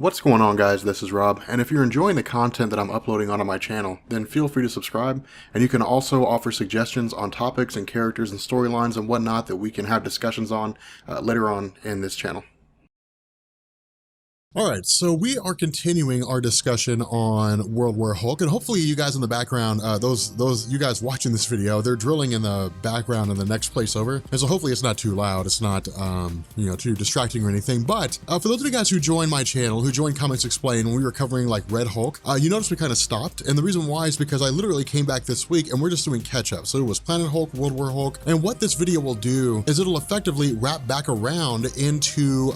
What's going on, guys? This is Rob, and if you're enjoying the content that I'm uploading onto my channel, then feel free to subscribe, and you can also offer suggestions on topics and characters and storylines and whatnot that we can have discussions on later on in this channel. All right, so we are continuing our discussion on World War Hulk, and hopefully you guys in the background, those you guys watching this video, they're drilling in the background in the next place over, and so hopefully it's not too loud, it's not, too distracting or anything. But for those of you guys who joined my channel, who joined Comics Explained when we were covering like Red Hulk, you notice we kind of stopped, and the reason why is because I literally came back this week and we're just doing catch up. So it was Planet Hulk, World War Hulk, and what this video will do is it'll effectively wrap back around into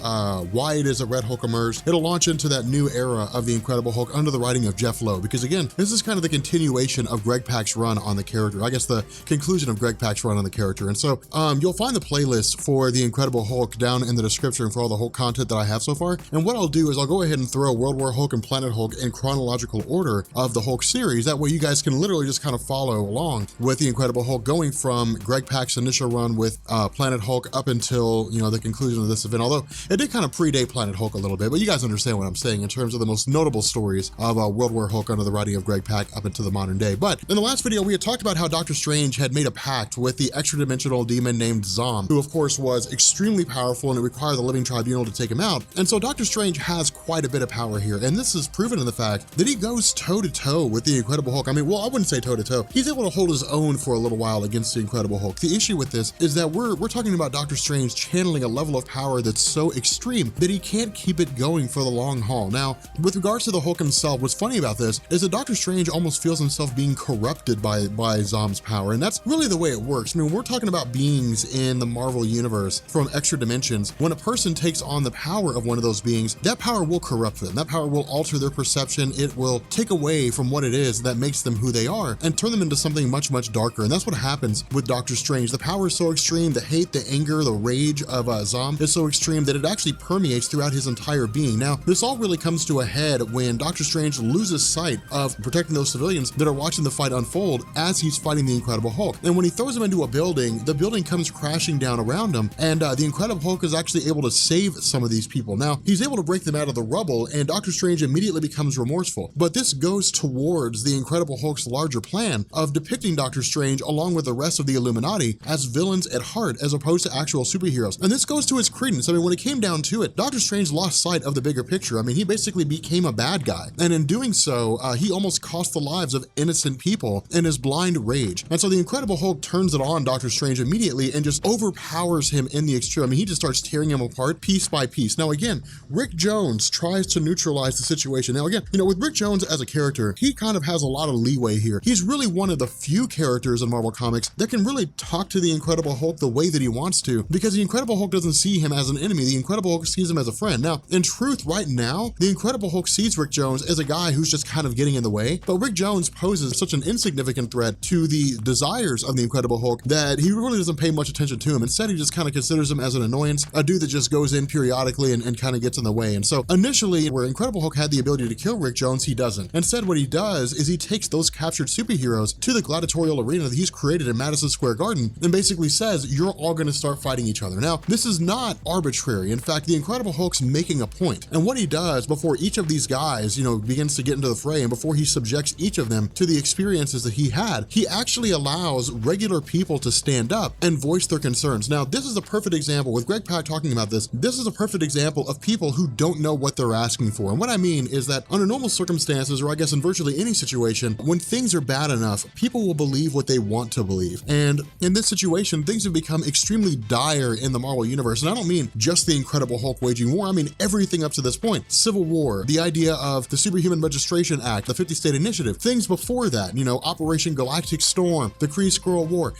why it is that Red Hulk emerged. It'll launch into that new era of the Incredible Hulk under the writing of Jeff Loeb, because again, this is kind of the continuation of Greg Pak's run on the character. I guess the conclusion of Greg Pak's run on the character. And so you'll find the playlist for the Incredible Hulk down in the description for all the Hulk content that I have so far. And what I'll do is I'll go ahead and throw World War Hulk and Planet Hulk in chronological order of the Hulk series. That way you guys can literally just kind of follow along with the Incredible Hulk, going from Greg Pak's initial run with Planet Hulk up until, the conclusion of this event. Although it did kind of predate Planet Hulk a little bit, but you guys understand what I'm saying in terms of the most notable stories of World War Hulk under the writing of Greg Pak up into the modern day. But in the last video, we had talked about how Doctor Strange had made a pact with the extra-dimensional demon named Zom, who of course was extremely powerful and it required the Living Tribunal to take him out. And so Doctor Strange has quite a bit of power here, and this is proven in the fact that he goes toe-to-toe with the Incredible Hulk. I mean, well, I wouldn't say toe-to-toe. He's able to hold his own for a little while against the Incredible Hulk. The issue with this is that we're talking about Doctor Strange channeling a level of power that's so extreme that he can't keep it going for the long haul. Now, with regards to the Hulk himself, what's funny about this is that Doctor Strange almost feels himself being corrupted by Zom's power, and that's really the way it works. I mean, we're talking about beings in the Marvel universe from extra dimensions. When a person takes on the power of one of those beings, that power will corrupt them. That power will alter their perception. It will take away from what it is that makes them who they are and turn them into something much, much darker. And that's what happens with Doctor Strange. The power is so extreme, the hate, the anger, the rage of Zom is so extreme that it actually permeates throughout his entire being. Now, this all really comes to a head when Doctor Strange loses sight of protecting those civilians that are watching the fight unfold as he's fighting the Incredible Hulk. And when he throws him into a building, the building comes crashing down around him, and the Incredible Hulk is actually able to save some of these people. Now, he's able to break them out of the rubble, and Doctor Strange immediately becomes remorseful. But this goes towards the Incredible Hulk's larger plan of depicting Doctor Strange along with the rest of the Illuminati as villains at heart as opposed to actual superheroes. And this goes to its credence. I mean, when it came down to it, Doctor Strange lost sight of the bigger picture. I mean, he basically became a bad guy, and in doing so, he almost cost the lives of innocent people in his blind rage. And so the Incredible Hulk turns it on Doctor Strange immediately and just overpowers him in the extreme. I mean, he just starts tearing him apart piece by piece. Now again, Rick Jones tries to neutralize the situation. Now again, with Rick Jones as a character, he kind of has a lot of leeway here. He's really one of the few characters in Marvel Comics that can really talk to the Incredible Hulk the way that he wants to, because the Incredible Hulk doesn't see him as an enemy. The Incredible Hulk sees him as a friend. Now, in truth, right now, the Incredible Hulk sees Rick Jones as a guy who's just kind of getting in the way, but Rick Jones poses such an insignificant threat to the desires of the Incredible Hulk that he really doesn't pay much attention to him. Instead, he just kind of considers him as an annoyance, a dude that just goes in periodically and kind of gets in the way. And so initially, where Incredible Hulk had the ability to kill Rick Jones, he doesn't. Instead, what he does is he takes those captured superheroes to the gladiatorial arena that he's created in Madison Square Garden and basically says, you're all going to start fighting each other. Now, this is not arbitrary. In fact, the Incredible Hulk's making a point. And what he does before each of these guys, begins to get into the fray, and before he subjects each of them to the experiences that he had, he actually allows regular people to stand up and voice their concerns. Now, this is a perfect example, with Greg Pak talking about this is a perfect example of people who don't know what they're asking for. And what I mean is that under normal circumstances, or I guess in virtually any situation, when things are bad enough, people will believe what they want to believe. And in this situation, things have become extremely dire in the Marvel universe. And I don't mean just the Incredible Hulk waging war, I mean everything up to this point. Civil War, the idea of the Superhuman Registration Act, the 50-state initiative, things before that, Operation Galactic Storm, the Kree-Skrull War,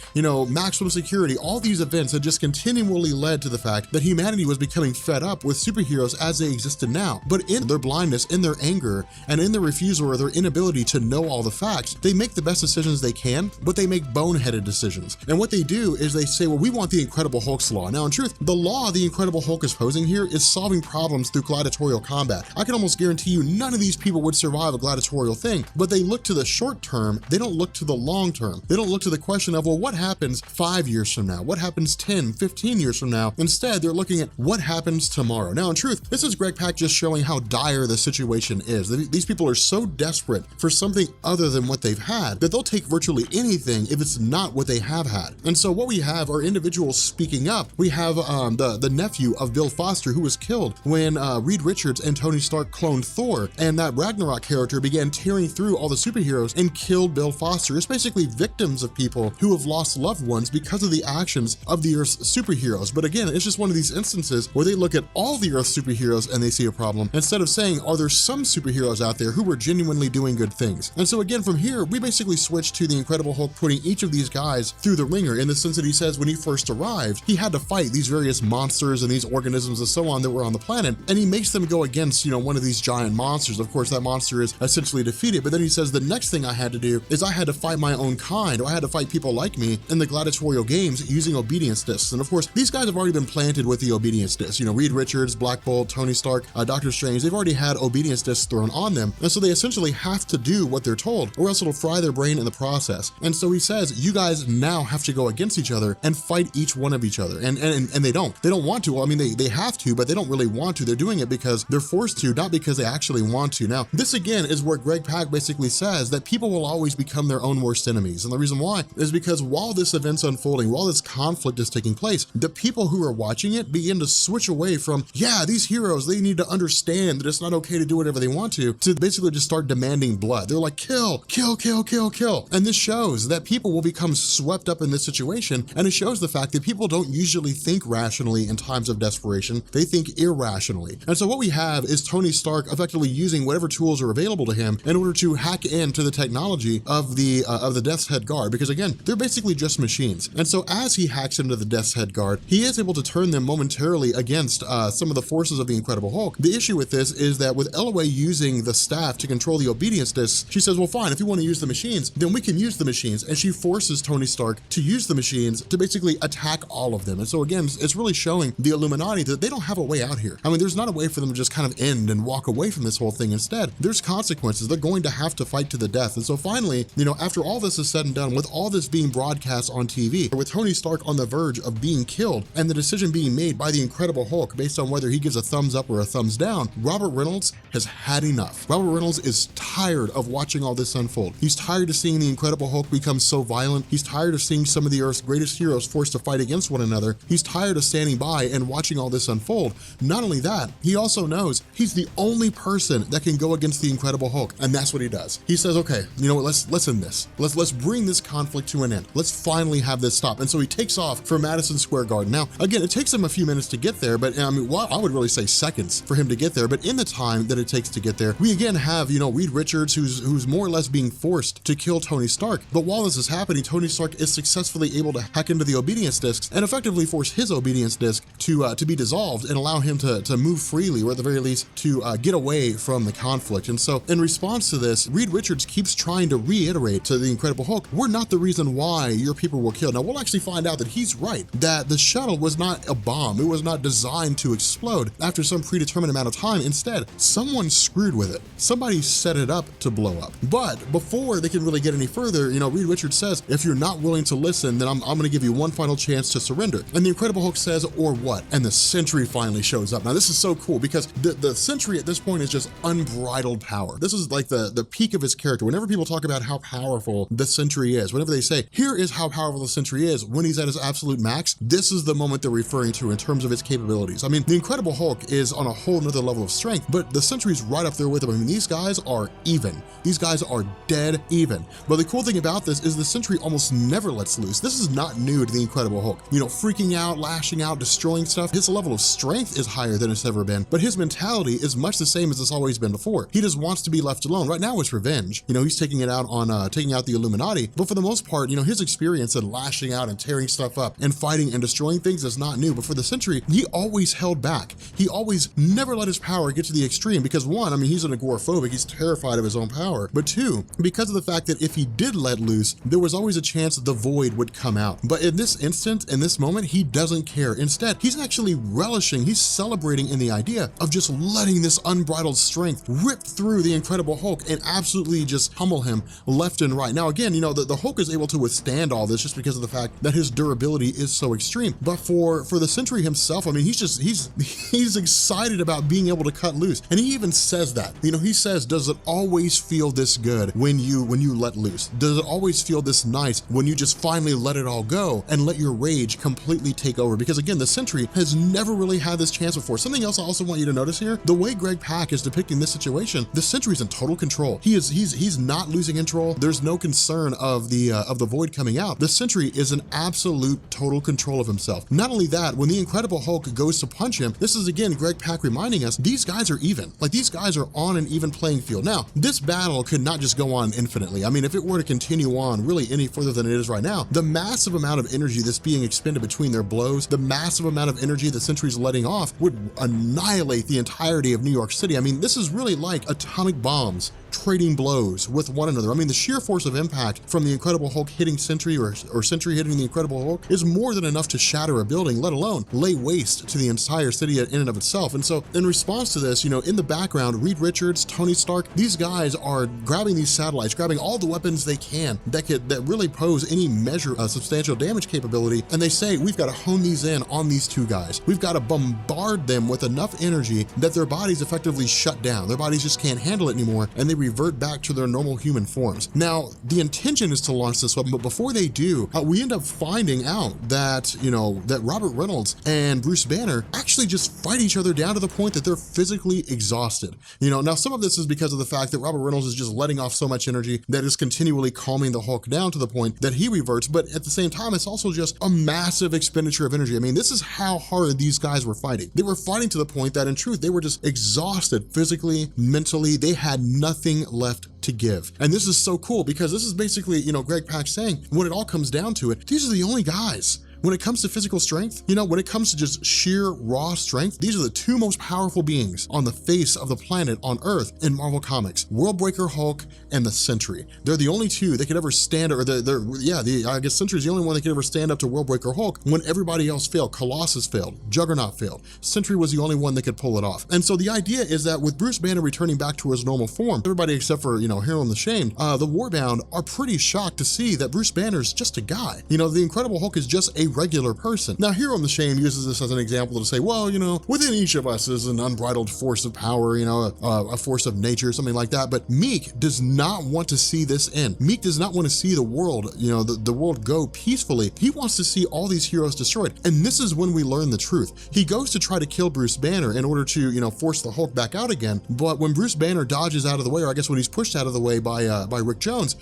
maximum security, all these events had just continually led to the fact that humanity was becoming fed up with superheroes as they existed now. But in their blindness, in their anger, and in their refusal or their inability to know all the facts, they make the best decisions they can, but they make boneheaded decisions. And what they do is they say, well, we want the Incredible Hulk's law. Now, in truth, the law the Incredible Hulk is posing here is solving problems through gladiatorial combat. I can almost guarantee you none of these people would survive a gladiatorial thing, but they look to the short term, they don't look to the long term. They don't look to the question of, well, what happens 5 years from now? What happens 10, 15 years from now? Instead, they're looking at what happens tomorrow. Now, in truth, this is Greg Pak just showing how dire the situation is. These people are so desperate for something other than what they've had that they'll take virtually anything if it's not what they have had. And so what we have are individuals speaking up. We have the nephew of Bill Foster, who was killed when Reed Richards and Tony Stark cloned Thor, and that Ragnarok character began tearing through all the superheroes and killed Bill Foster. It's basically victims of people who have lost loved ones because of the actions of the Earth's superheroes. But again, it's just one of these instances where they look at all the Earth's superheroes and they see a problem, instead of saying, are there some superheroes out there who were genuinely doing good things? And so again, from here, we basically switch to the Incredible Hulk putting each of these guys through the ringer, in the sense that he says when he first arrived, he had to fight these various monsters and these organisms and so on that were on the planet, and he makes them go against, you know, one of these giant monsters. Of course, that monster is essentially defeated, but then he says the next thing I had to do is I had to fight my own kind, or I had to fight people like me in the gladiatorial games using obedience discs. And of course, these guys have already been planted with the obedience discs. You know, Reed Richards, Black Bolt, Tony Stark, Doctor Strange, they've already had obedience discs thrown on them, and so they essentially have to do what they're told, or else it'll fry their brain in the process. And so he says, you guys now have to go against each other and fight each one of each other. And they don't want to. Well, I mean, they have to, but they don't really want to. They're doing it because they're forced to, not because they actually want to. Now, this again is where Greg Pak basically says that people will always become their own worst enemies. And the reason why is because while this event's unfolding, while this conflict is taking place, the people who are watching it begin to switch away from, yeah, these heroes, they need to understand that it's not okay to do whatever they want to basically just start demanding blood. They're like, kill, kill, kill, kill, kill. And this shows that people will become swept up in this situation, and it shows the fact that people don't usually think rationally in times of desperation. They think irrationally. And so what we have is Tony Stark effectively using whatever tools are available to him in order to hack into the technology of the Death's Head Guard, because again, they're basically just machines. And so as he hacks into the Death's Head Guard, he is able to turn them momentarily against some of the forces of the Incredible Hulk. The issue with this is that with Elway using the staff to control the obedience discs, she says, well, fine, if you want to use the machines, then we can use the machines. And she forces Tony Stark to use the machines to basically attack all of them. And so again, it's really showing the Illuminati that they don't have a way out here. I mean, there's not a way for them to just kind of end and walk away from this whole thing. Instead, there's consequences. They're going to have to fight to the death. And so finally, you know, after all this is said and done, with all this being broadcast on TV, with Tony Stark on the verge of being killed and the decision being made by the Incredible Hulk based on whether he gives a thumbs up or a thumbs down, Robert Reynolds has had enough. Robert Reynolds is tired of watching all this unfold. He's tired of seeing the Incredible Hulk become so violent. He's tired of seeing some of the Earth's greatest heroes forced to fight against one another. He's tired of standing by and watching all this unfold. Not only that, he also knows he's the only person that can go against the Incredible Hulk, and that's what he does. He says, okay, you know what, let's end this. Let's bring this conflict to an end. Let's finally have this stop. And so he takes off for Madison Square Garden. Now, again, it takes him a few minutes to get there, but I mean, well, I would really say seconds for him to get there. But in the time that it takes to get there, we again have, you know, Reed Richards, who's more or less being forced to kill Tony Stark. But while this is happening, Tony Stark is successfully able to hack into the obedience discs and effectively force his obedience disc to be dissolved and allow him to move freely, or at the very least to get away from the conflict. And so in response to this, Reed Richards keeps trying to reiterate to the Incredible Hulk, we're not the reason why your people were killed. Now we'll actually find out that he's right, that the shuttle was not a bomb. It was not designed to explode after some predetermined amount of time. Instead, someone screwed with it. Somebody set it up to blow up. But before they can really get any further, you know, Reed Richards says, if you're not willing to listen, then I'm going to give you one final chance to surrender. And the Incredible Hulk says, or what? And the Sentry finally shows up. Now this is so cool because the Sentry at this point is just unbridled power. This is like the peak of his character. Whenever people talk about how powerful the Sentry is, whenever they say, here is how powerful the Sentry is when he's at his absolute max, this is the moment they're referring to in terms of its capabilities. I mean, the Incredible Hulk is on a whole nother level of strength, but the Sentry's right up there with him. I mean, these guys are even. These guys are dead even. But the cool thing about this is the Sentry almost never lets loose. This is not new to the Incredible Hulk. You know, freaking out, lashing out, destroying stuff. His level of strength is higher than it's ever been, but his mentality is much the same as it's always been before. He just wants to be left alone. Right now it's revenge. You know, he's taking it out on taking out the Illuminati, but for the most part, you know, his experience in lashing out and tearing stuff up and fighting and destroying things is not new. But for the Sentry, he always held back. He always never let his power get to the extreme because one, I mean, he's an agoraphobic. He's terrified of his own power. But two, because of the fact that if he did let loose, there was always a chance that the void would come out. But in this instant, in this moment, he doesn't care. Instead, he's actually relishing, he's celebrating in the idea idea of just letting this unbridled strength rip through the Incredible Hulk and absolutely just pummel him left and right. Now again, you know, the Hulk is able to withstand all this just because of the fact that his durability is so extreme. But for the Sentry himself, I mean, he's excited about being able to cut loose. And he even says that, you know, he says, does it always feel this good when you let loose? Does it always feel this nice when you just finally let it all go and let your rage completely take over? Because again, the Sentry has never really had this chance before. Something else I also want you to notice here, the way Greg Pak is depicting this situation, the Sentry's in total control. He's not losing control. There's no concern of the void coming out. The Sentry is in absolute total control of himself. Not only that, when the Incredible Hulk goes to punch him, this is again Greg Pak reminding us, these guys are even. Like, these guys are on an even playing field. Now, this battle could not just go on infinitely. I mean, if it were to continue on really any further than it is right now, the massive amount of energy that's being expended between their blows, the massive amount of energy the Sentry's letting off would annihilate the entirety of New York City. I mean, this is really like atomic bombs trading blows with one another. I mean, the sheer force of impact from the Incredible Hulk hitting Sentry or Sentry hitting the Incredible Hulk is more than enough to shatter a building, let alone lay waste to the entire city in and of itself. And so in response to this, you know, in the background, Reed Richards, Tony Stark, these guys are grabbing these satellites, grabbing all the weapons they can that really pose any measure of substantial damage capability. And they say, we've got to hone these in on these two guys. We've got to bombard them with enough energy that their bodies effectively shut down. Their bodies just can't handle it anymore, and they revert back to their normal human forms. Now, the intention is to launch this weapon, but before they do, we end up finding out that, you know, that Robert Reynolds and Bruce Banner actually just fight each other down to the point that they're physically exhausted. You know, now some of this is because of the fact that Robert Reynolds is just letting off so much energy that is continually calming the Hulk down to the point that he reverts, but at the same time, it's also just a massive expenditure of energy. I mean, this is how hard these guys were fighting. They were fighting to the point that in truth, they were just exhausted physically, mentally. They had nothing left to give. And this is so cool because this is basically, you know, Greg Pak saying, when it all comes down to it, these are the only guys. When it comes to physical strength, you know, when it comes to just sheer raw strength, these are the two most powerful beings on the face of the planet on Earth in Marvel Comics, Worldbreaker Hulk and the Sentry. They're the only two that could ever stand, or I guess Sentry's the only one that could ever stand up to Worldbreaker Hulk when everybody else failed. Colossus failed, Juggernaut failed. Sentry was the only one that could pull it off. And so the idea is that with Bruce Banner returning back to his normal form, everybody except for, you know, Hero and the Shamed, the Warbound are pretty shocked to see that Bruce Banner's just a guy. You know, the Incredible Hulk is just a regular person. Now, Hero and the Shame uses this as an example to say, well, you know, within each of us is an unbridled force of power, you know, a force of nature, something like that. But Meek does not want to see this end. Meek does not want to see the world, you know, the world go peacefully. He wants to see all these heroes destroyed. And this is when we learn the truth. He goes to try to kill Bruce Banner in order to, you know, force the Hulk back out again. But when Bruce Banner dodges out of the way, or I guess when he's pushed out of the way by Rick Jones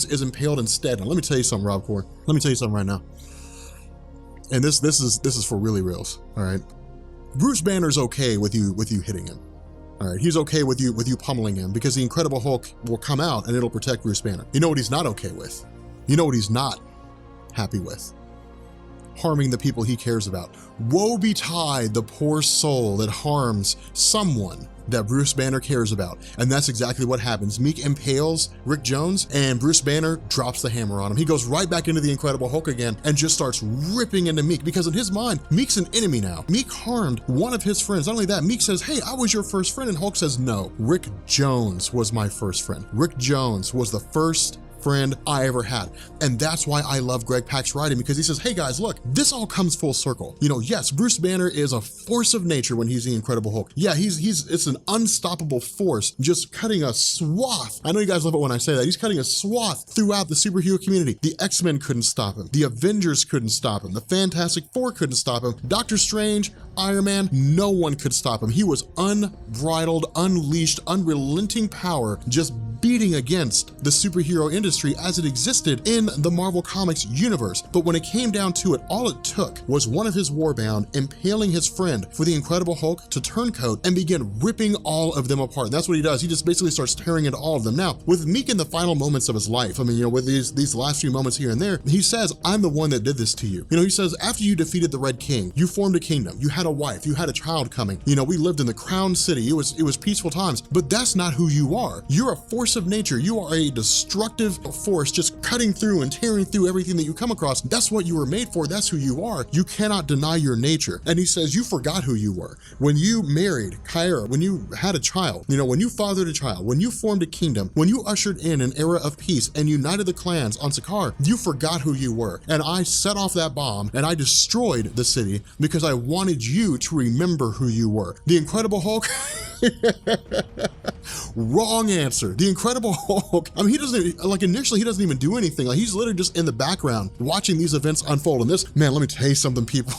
is impaled instead. Now, let me tell you something, Rob Core. Let me tell you something right now. And this is for really reals, all right? Bruce Banner's okay with you hitting him, all right? He's okay with you pummeling him because the Incredible Hulk will come out and it'll protect Bruce Banner. You know what he's not okay with? You know what he's not happy with? Harming the people he cares about. Woe betide the poor soul that harms someone that Bruce Banner cares about. And that's exactly what happens. Meek impales Rick Jones and Bruce Banner drops the hammer on him. He goes right back into the Incredible Hulk again and just starts ripping into Meek because in his mind, Meek's an enemy now. Meek harmed one of his friends. Not only that, Meek says, hey, I was your first friend. And Hulk says, no, Rick Jones was my first friend. Rick Jones was the first friend I ever had. And that's why I love Greg Pak's writing, because he says, hey guys, look, this all comes full circle. You know, yes, Bruce Banner is a force of nature when he's the Incredible Hulk. Yeah, it's an unstoppable force, just cutting a swath. I know you guys love it when I say that. He's cutting a swath throughout the superhero community. The X-Men couldn't stop him. The Avengers couldn't stop him. The Fantastic Four couldn't stop him. Doctor Strange, Iron Man, no one could stop him. He was unbridled, unleashed, unrelenting power, just beating against the superhero industry as it existed in the Marvel Comics universe. But when it came down to it, all it took was one of his Warbound impaling his friend for the Incredible Hulk to turncoat and begin ripping all of them apart. And that's what he does. He just basically starts tearing into all of them. Now, with Meek in the final moments of his life, I mean, you know, with these last few moments here and there, he says, I'm the one that did this to you. You know, he says, after you defeated the Red King, you formed a kingdom, you had a wife, you had a child coming. You know, we lived in the Crown City. It was peaceful times, but that's not who you are. You're a force force of nature. You are a destructive force, just cutting through and tearing through everything that you come across. That's what you were made for. That's who you are. You cannot deny your nature. And he says, you forgot who you were. When you married Kyra, when you had a child, you know, when you fathered a child, when you formed a kingdom, when you ushered in an era of peace and united the clans on Sakaar, you forgot who you were. And I set off that bomb and I destroyed the city because I wanted you to remember who you were. The Incredible Hulk? Wrong answer. The Incredible Hulk, I mean, he doesn't, like initially he doesn't even do anything. Like he's literally just in the background watching these events unfold. And this, man, let me tell you something, people.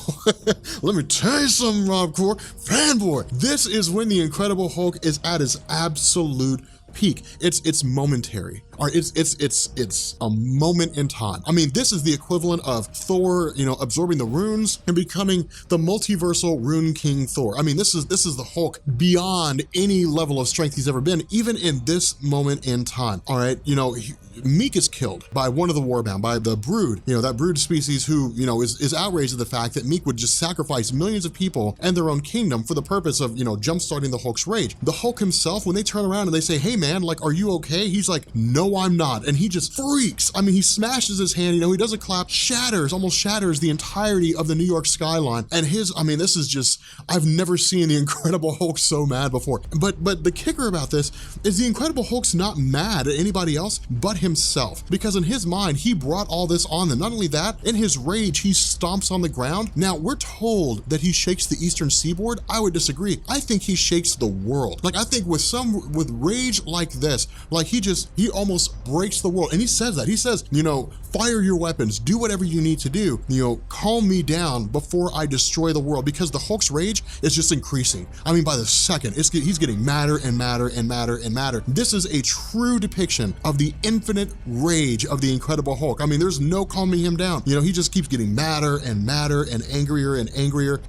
Let me tell you something, Rob Core, fanboy. This is when the Incredible Hulk is at his absolute peak. It's momentary. Or it's a moment in time. I mean, this is the equivalent of Thor, you know, absorbing the runes and becoming the multiversal rune king Thor. I mean, this is the Hulk beyond any level of strength he's ever been, even in this moment in time. All right, you know, Meek is killed by one of the Warbound, by the Brood, you know, that Brood species who, you know, is outraged at the fact that Meek would just sacrifice millions of people and their own kingdom for the purpose of, you know, jumpstarting the Hulk's rage. The Hulk himself, when they turn around and they say, hey man, like, are you okay? He's like, no, I'm not. And he just freaks. I mean, he smashes his hand, you know, he does a clap, almost shatters the entirety of the New York skyline. And I mean, this is just, I've never seen the Incredible Hulk so mad before. But the kicker about this is the Incredible Hulk's not mad at anybody else but himself, because in his mind, he brought all this on them. Not only that, in his rage, he stomps on the ground. Now, we're told that he shakes the eastern seaboard. I would disagree. I think he shakes the world. Like, I think with rage like this, like he almost breaks the world. And he says that. He says, you know, fire your weapons, do whatever you need to do, you know, calm me down before I destroy the world, because the Hulk's rage is just increasing. I mean, by the second, he's getting madder and madder and madder and madder. This is a true depiction of the infinite rage of the Incredible Hulk. I mean, there's no calming him down. You know, he just keeps getting madder and madder and angrier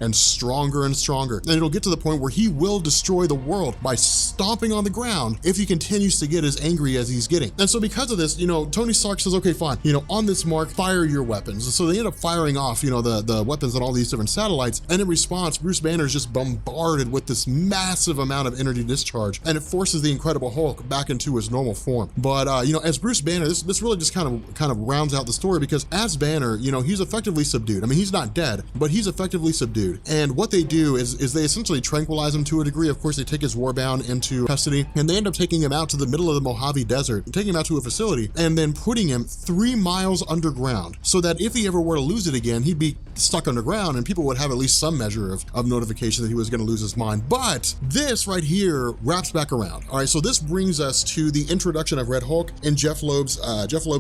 and stronger and stronger. And it'll get to the point where he will destroy the world by stomping on the ground if he continues to get as angry as he's getting. And so because of this, you know, Tony Stark says, okay, fine, you know, on this mark, fire your weapons. And so they end up firing off, you know, the weapons on all these different satellites. And in response, Bruce Banner is just bombarded with this massive amount of energy discharge, and it forces the Incredible Hulk back into his normal form. But, you know, as Bruce Banner, this really just kind of rounds out the story, because as Banner, you know, he's effectively subdued. I mean, he's not dead, but he's effectively subdued. And what they do is they essentially tranquilize him to a degree. Of course, they take his Warbound into custody, and they end up taking him out to the middle of the Mojave Desert, taking him out to a facility, and then putting him 3 miles underground, so that if he ever were to lose it again, he'd be stuck underground and people would have at least some measure of notification that he was going to lose his mind. But this right here wraps back around. All right, so this brings us to the introduction of Red Hulk and Jeff Loeb's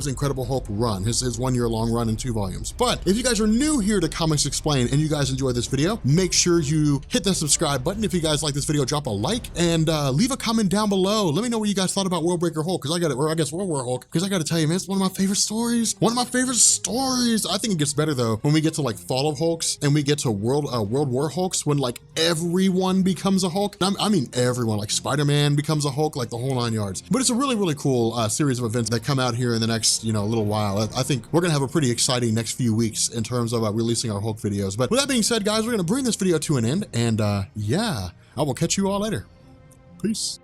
Incredible Hulk run, his 1-year-long run in 2 volumes. But if you guys are new here to Comics Explained and you guys enjoyed this video, make sure you hit that subscribe button. If you guys like this video, drop a like and leave a comment down below. Let me know what you guys thought about Worldbreaker Hulk, because World War Hulk, because I got to tell you, man, it's one of my favorite stories. One of my favorite stories. I think it gets better though when we get to like Fall of Hulks and we get to World War Hulks, when like everyone becomes a Hulk. I mean everyone, like Spider-Man becomes a Hulk, like the whole 9 yards. But it's a really, really cool series of events that come out here in the next, you know, little while. I think we're gonna have a pretty exciting next few weeks in terms of releasing our Hulk videos. But with that being said, guys, we're gonna bring this video to an end, and yeah, I will catch you all later. Peace.